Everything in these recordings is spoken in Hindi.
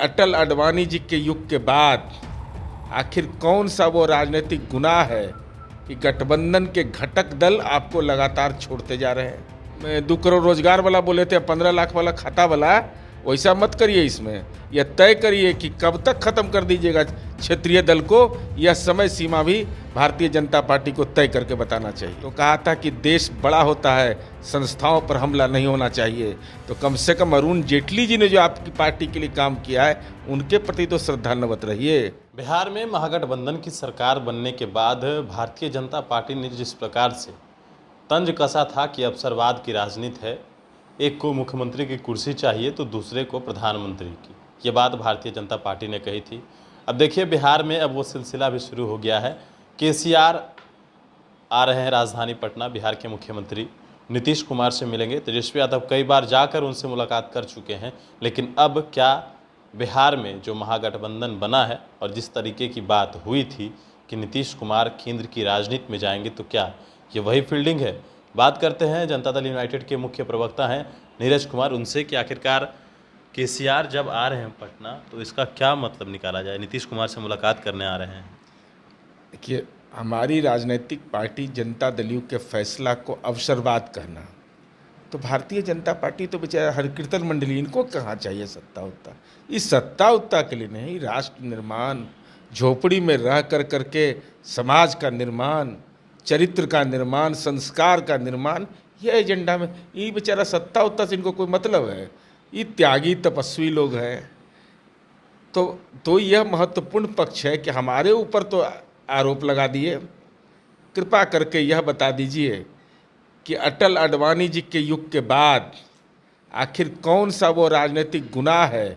अटल आडवाणी जी के युग के बाद आखिर कौन सा वो राजनीतिक गुनाह है कि गठबंधन के घटक दल आपको लगातार छोड़ते जा रहे हैं। मैं 2 करोड़ रोजगार वाला बोले थे, 15 लाख वाला खाता वाला, वैसा मत करिए। इसमें यह तय करिए कि कब तक खत्म कर दीजिएगा क्षेत्रीय दल को। यह समय सीमा भी भारतीय जनता पार्टी को तय करके बताना चाहिए। तो कहा था कि देश बड़ा होता है, संस्थाओं पर हमला नहीं होना चाहिए। तो कम से कम अरुण जेटली जी ने जो आपकी पार्टी के लिए काम किया है, उनके प्रति तो श्रद्धान्वित रहिए। बिहार में महागठबंधन की सरकार बनने के बाद भारतीय जनता पार्टी ने जिस प्रकार से तंज कसा था कि अवसरवाद की राजनीति है, एक को मुख्यमंत्री की कुर्सी चाहिए तो दूसरे को प्रधानमंत्री की, ये बात भारतीय जनता पार्टी ने कही थी। अब देखिए बिहार में अब वो सिलसिला भी शुरू हो गया है। केसीआर आ रहे हैं राजधानी पटना, बिहार के मुख्यमंत्री नीतीश कुमार से मिलेंगे। तेजस्वी यादव कई बार जाकर उनसे मुलाकात कर चुके हैं, लेकिन अब क्या बिहार में जो महागठबंधन बना है और जिस तरीके की बात हुई थी कि नीतीश कुमार केंद्र की राजनीति में जाएंगे, तो क्या ये वही फील्डिंग है? बात करते हैं जनता दल यूनाइटेड के मुख्य प्रवक्ता हैं नीरज कुमार उनसे कि आखिरकार केसीआर जब आ रहे हैं पटना तो इसका क्या मतलब निकाला जाए, नीतीश कुमार से मुलाकात करने आ रहे हैं। देखिए, हमारी राजनीतिक पार्टी जनता दल के फैसला को अवसरवाद कहना, तो भारतीय जनता पार्टी तो बेचारा हर कीर्तन मंडली, इनको कहाँ चाहिए सत्ता उत्ता। इस सत्ता उत्ता के लिए नहीं, राष्ट्र निर्माण, झोपड़ी में रह कर करके समाज का निर्माण, चरित्र का निर्माण, संस्कार का निर्माण, यह एजेंडा में। ये बेचारा सत्ता उत्ता से इनको कोई मतलब है। ये त्यागी तपस्वी लोग हैं। तो यह महत्वपूर्ण पक्ष है कि हमारे ऊपर तो आरोप लगा दिए। कृपा करके यह बता दीजिए कि अटल आडवाणी जी के युग के बाद आखिर कौन सा वो राजनीतिक गुनाह है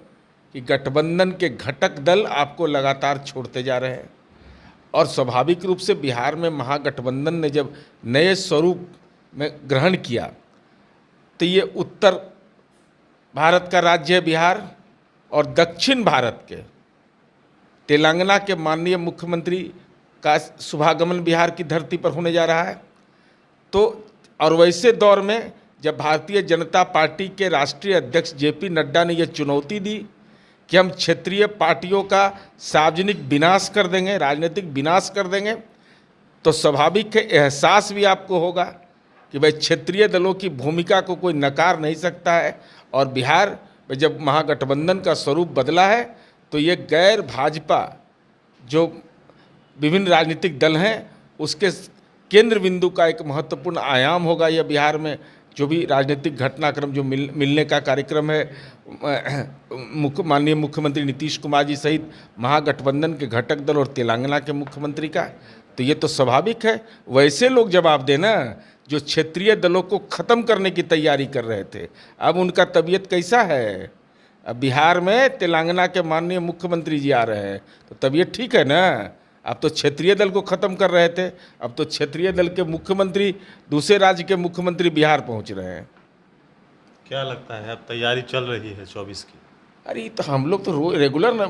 कि गठबंधन के घटक दल आपको लगातार छोड़ते जा रहे हैं। और स्वाभाविक रूप से बिहार में महागठबंधन ने जब नए स्वरूप में ग्रहण किया, तो ये उत्तर भारत का राज्य है बिहार, और दक्षिण भारत के तेलंगाना के माननीय मुख्यमंत्री का शुभागमन बिहार की धरती पर होने जा रहा है। तो और वैसे दौर में जब भारतीय जनता पार्टी के राष्ट्रीय अध्यक्ष जेपी नड्डा ने यह चुनौती दी कि हम क्षेत्रीय पार्टियों का सार्वजनिक विनाश कर देंगे, राजनीतिक विनाश कर देंगे, तो स्वाभाविक है एहसास भी आपको होगा कि भाई क्षेत्रीय दलों की भूमिका को कोई नकार नहीं सकता है। और बिहार में जब महागठबंधन का स्वरूप बदला है, तो ये गैर भाजपा जो विभिन्न राजनीतिक दल हैं, उसके केंद्र बिंदु का एक महत्वपूर्ण आयाम होगा। यह बिहार में जो भी राजनीतिक घटनाक्रम जो मिलने का कार्यक्रम है माननीय मुख्यमंत्री नीतीश कुमार जी सहित महागठबंधन के घटक दल और तेलंगाना के मुख्यमंत्री का, तो ये तो स्वाभाविक है। वैसे लोग जवाब देना जो क्षेत्रीय दलों को ख़त्म करने की तैयारी कर रहे थे। अब उनका तबीयत कैसा है? अब बिहार में तेलंगाना के माननीय मुख्यमंत्री जी आ रहे हैं, तो तबीयत ठीक है ना? अब तो क्षेत्रीय दल को ख़त्म कर रहे थे, अब तो क्षेत्रीय दल के मुख्यमंत्री दूसरे राज्य के मुख्यमंत्री बिहार पहुंच रहे हैं। क्या लगता है अब तैयारी चल रही है 24 की? अरे तो हम लोग तो रेगुलर न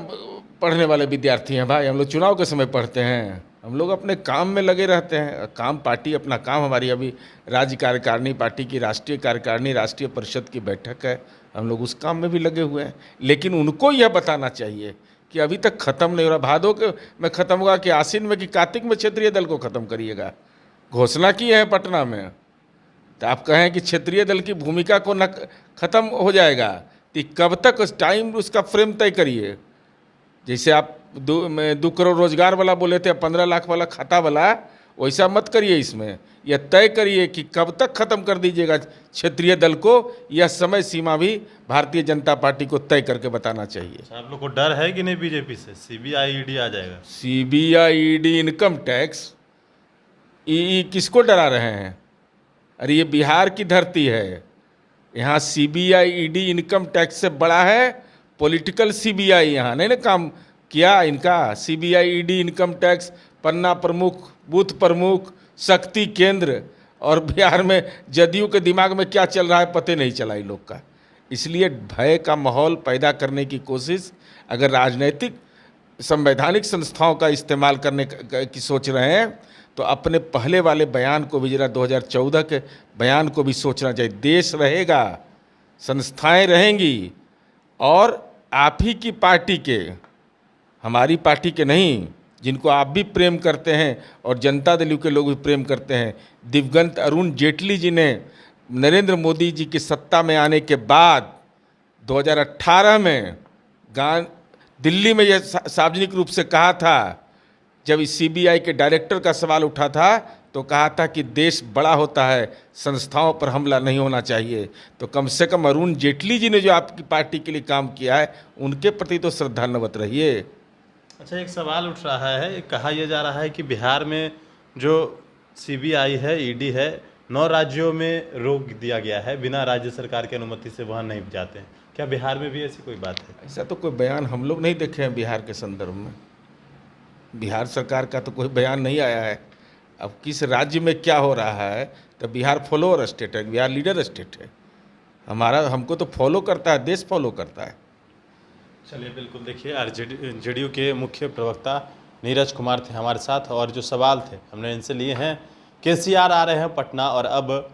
पढ़ने वाले विद्यार्थी हैं भाई। हम लोग चुनाव के समय पढ़ते हैं, हम लोग अपने काम में लगे रहते हैं। काम पार्टी अपना काम, हमारी अभी राज्य कार्यकारिणी पार्टी की राष्ट्रीय कार्यकारिणी राष्ट्रीय परिषद की बैठक है, हम लोग उस काम में भी लगे हुए हैं। लेकिन उनको यह बताना चाहिए कि अभी तक ख़त्म नहीं हो रहा। भादों के में ख़त्म होगा कि आश्विन में कि कार्तिक में क्षेत्रीय दल को ख़त्म करिएगा। घोषणा की है पटना में, तो आप कहें कि क्षेत्रीय दल की भूमिका को न ख़त्म हो जाएगा, तो कब तक उस टाइम उसका फ्रेम तय करिए। जैसे आप 2 करोड़ रोजगार वाला बोले थे, 15 लाख वाला खाता वाला, वैसा मत करिए। इसमें यह तय करिए कि कब तक ख़त्म कर दीजिएगा क्षेत्रीय दल को। यह समय सीमा भी भारतीय जनता पार्टी को तय करके बताना चाहिए। आप लोग को डर है कि नहीं बीजेपी से? सीबीआई ईडी आ जाएगा। सीबीआई ईडी इनकम टैक्स किसको डरा रहे हैं? अरे ये बिहार की धरती है, यहाँ सीबीआई ईडी इनकम टैक्स से बड़ा है पॉलिटिकल सीबीआई। यहाँ नहीं ना काम किया इनका। सीबीआई ईडी इनकम टैक्स, पन्ना प्रमुख, बूथ प्रमुख, शक्ति केंद्र, और बिहार में जदयू के दिमाग में क्या चल रहा है पता नहीं चला इन लोग का। इसलिए भय का माहौल पैदा करने की कोशिश, अगर राजनीतिक संवैधानिक संस्थाओं का इस्तेमाल करने की सोच रहे हैं, तो अपने पहले वाले बयान को भी जरा 2014 के बयान को भी सोचना चाहिए। देश रहेगा, संस्थाएं रहेंगी, और आप ही की पार्टी के, हमारी पार्टी के नहीं, जिनको आप भी प्रेम करते हैं और जनता दल के लोग भी प्रेम करते हैं, दिवंगत अरुण जेटली जी ने नरेंद्र मोदी जी की सत्ता में आने के बाद 2018 में दिल्ली में यह सार्वजनिक रूप से कहा था, जब इस सीबीआई के डायरेक्टर का सवाल उठा था तो कहा था कि देश बड़ा होता है, संस्थाओं पर हमला नहीं होना चाहिए। तो कम से कम अरुण जेटली जी ने जो आपकी पार्टी के लिए काम किया है, उनके प्रति तो श्रद्धान्वित रहिए। अच्छा, एक सवाल उठ रहा है, कहा यह जा रहा है कि बिहार में जो सीबीआई है, ईडी है, 9 राज्यों में रोक दिया गया है, बिना राज्य सरकार की अनुमति से वहाँ नहीं जाते हैं। क्या बिहार में भी ऐसी कोई बात है? ऐसा तो कोई बयान हम लोग नहीं देखे हैं बिहार के संदर्भ में। बिहार सरकार का तो कोई बयान नहीं आया है। अब किस राज्य में क्या हो रहा है, तो बिहार फॉलोअर स्टेट है, बिहार लीडर स्टेट है। हमको तो फॉलो करता है, देश फॉलो करता है। चलिए, बिल्कुल। देखिए, जेडीयू के मुख्य प्रवक्ता नीरज कुमार थे हमारे साथ, और जो सवाल थे हमने इनसे लिए हैं। केसीआर आ रहे हैं पटना, और अब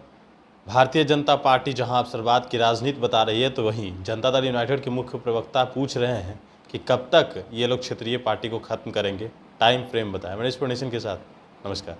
भारतीय जनता पार्टी जहां अवसरवाद की राजनीति बता रही है, तो वहीं जनता दल यूनाइटेड के मुख्य प्रवक्ता पूछ रहे हैं कि कब तक ये लोग क्षेत्रीय पार्टी को खत्म करेंगे, टाइम फ्रेम बताएं। मनीष नेशन के साथ नमस्कार।